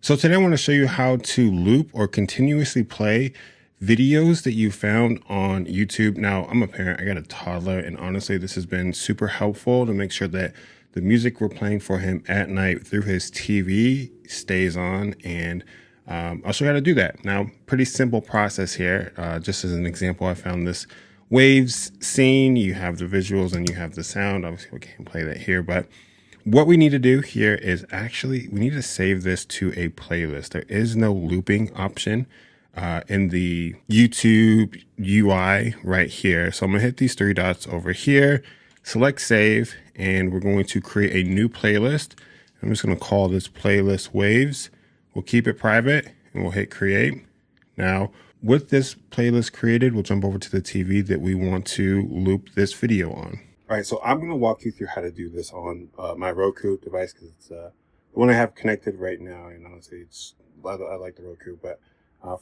So today I want to show you how to loop or continuously play videos that you found on YouTube. Now, I'm a parent, I got a toddler, and honestly, this has been super helpful to make sure that the music we're playing for him at night through his TV stays on, and I'll show you how to do that. Now, pretty simple process here. Just as an example, I found this waves scene. You have the visuals and you have the sound. Obviously, we can't play that here, but what we need to do here is we need to save this to a playlist. There is no looping option in the YouTube UI right here. So I'm gonna hit these three dots over here, select save, and we're going to create a new playlist. I'm just gonna call this playlist waves. We'll keep it private and we'll hit create. Now, with this playlist created, we'll jump over to the TV that we want to loop this video on. All right, so I'm going to walk you through how to do this on my Roku device because it's the one I have connected right now. And honestly, I like the Roku, but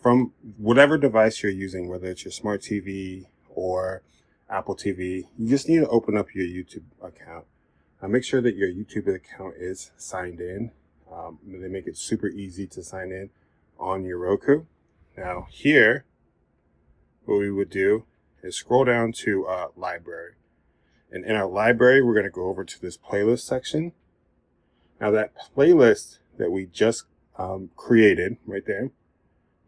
from whatever device you're using, whether it's your smart TV or Apple TV, you just need to open up your YouTube account. Make sure that your YouTube account is signed in. They make it super easy to sign in on your Roku. Now here, what we would do is scroll down to library. And in our library, we're going to go over to this playlist section. Now that playlist that we just created right there,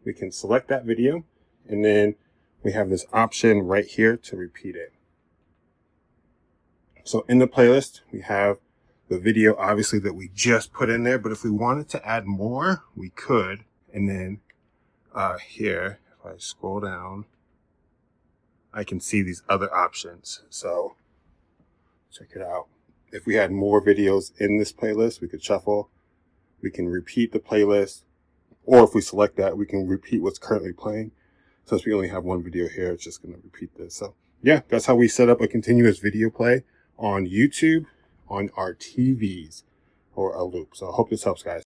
we can select that video, and then we have this option right here to repeat it. So in the playlist, we have the video obviously that we just put in there, but if we wanted to add more, we could. And then here, if I scroll down, I can see these other options. So check it out. If we had more videos in this playlist, we could shuffle. We can repeat the playlist. Or if we select that, we can repeat what's currently playing. Since we only have one video here, it's just going to repeat this. So yeah, that's how we set up a continuous video play on YouTube on our TVs or a loop. So I hope this helps, guys.